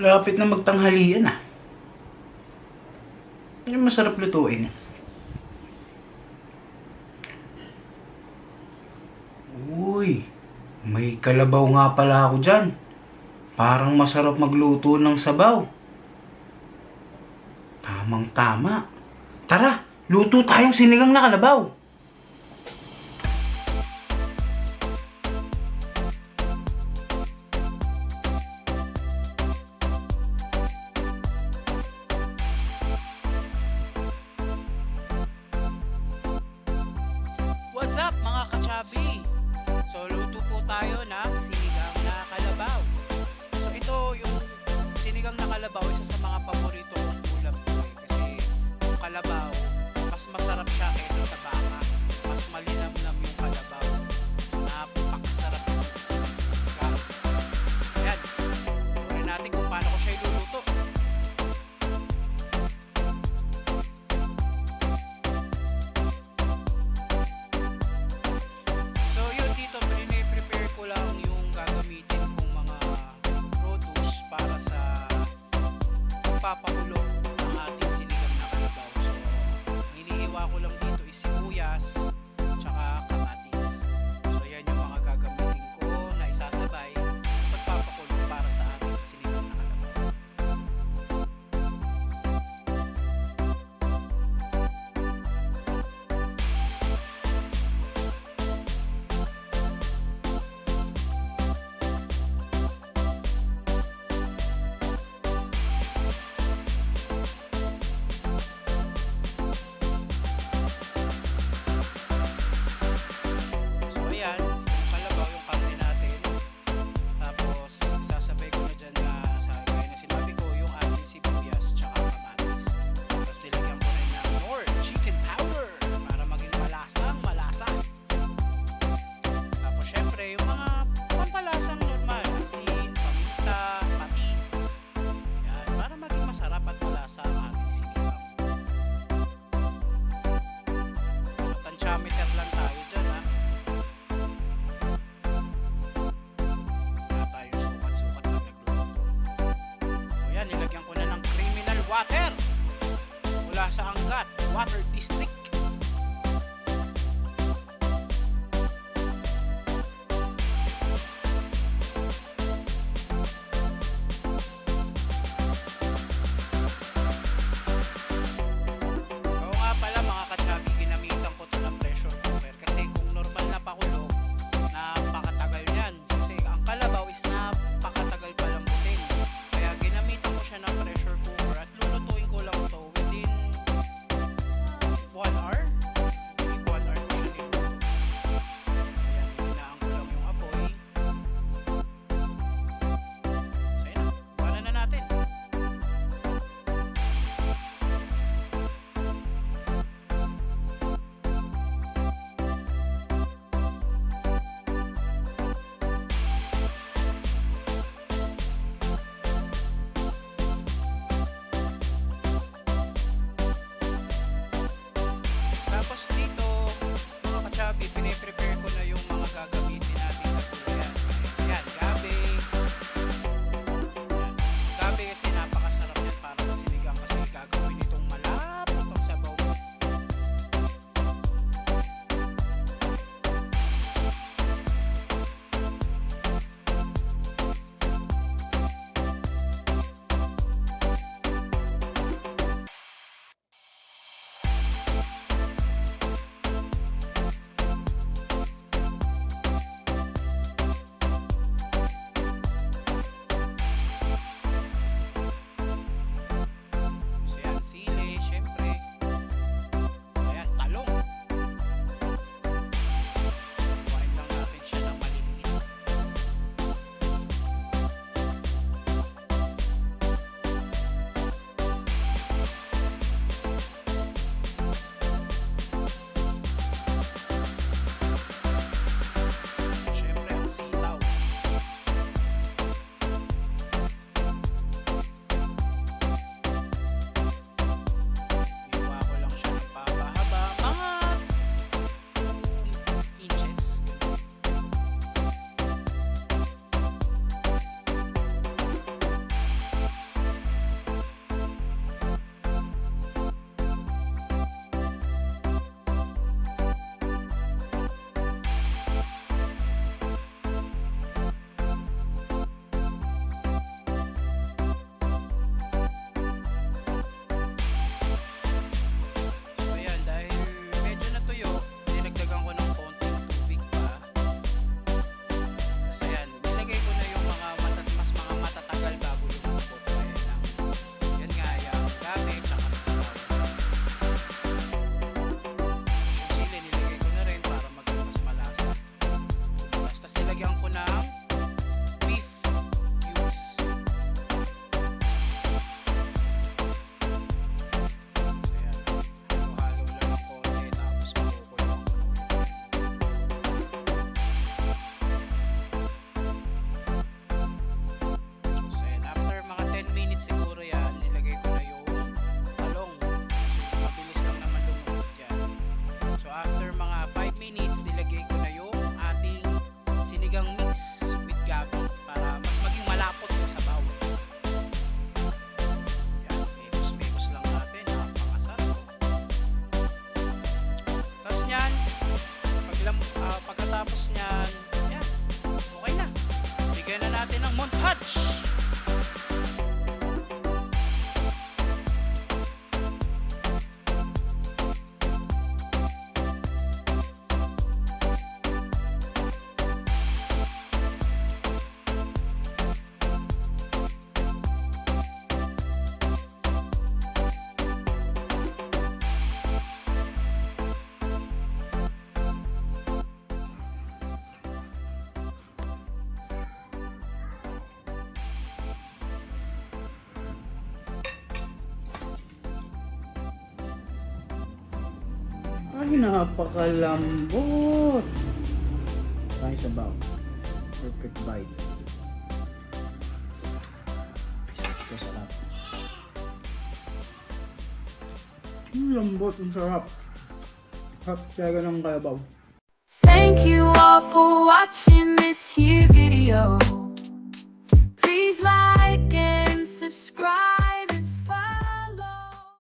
Lapit na magtanghalian ah. Yung masarap lutuin. Uy, may kalabaw nga pala ako dyan. Parang masarap magluto ng sabaw. Tamang tama. Tara, luto tayong sinigang na kalabaw. What's up mga kachabi? So luto po tayo ng sinigang na kalabaw. So ito yung sinigang na kalabaw, isa sa mga paborito kong ulam ko eh. Kasi yung kalabaw, mas masarap siya kaysa sa baka. Mas malinamnam yung kalabaw. Napakasarap yung sinigang. Ayan, tuloy natin kung paano ko siya iluluto. So yun dito, prepare ko lang yung gagamitin kong mga produce para sa pagpapakulo ng ating sinigang na kalabaw. So hinihiwa ko lang dito is sibuyas tsaka kamatis. So yan yung mga gagamitin ko na isasabay sa pagpapakulo para sa ating sinigang na kalabaw. So ayan, yung kalabaw yung karne natin. Tapos isasabay ko na dyan na sa gaya na sinabi ko yung ating sibuyas tsaka kamatis. Tapos nilagyan ko rin ng more chicken powder para maging malasang malasa. Tapos syempre yung mga pampalasang normal, asin, paminta, patis. Yan, para maging masarap at malasa ang ating sinigang. So tansyameter lang tayo dyan ha. Wala tayo sukat-sukat na nagluluto. So yan, nilagyan ko na ng criminal water mula sa Angat Water District. Oo nga pala mga kachabi, ginamitan ko to ng pressure cooker kasi kung normal na pakulo, napakatagal yan. Kasi ang kalabaw is napakatagal palang butin. Kaya ginamitan ko siya ng pressure cooker at lulutuin ko lang to within Pagkatapos niyan, yan, okay na. Bigyan na natin ng montage. Ay, napakalambot. Tayo sabaw. Perfect bite. Ito sarap. Lambot, ang sarap. Sarap talaga ng kalabaw. Thank you all for watching this here video. Please like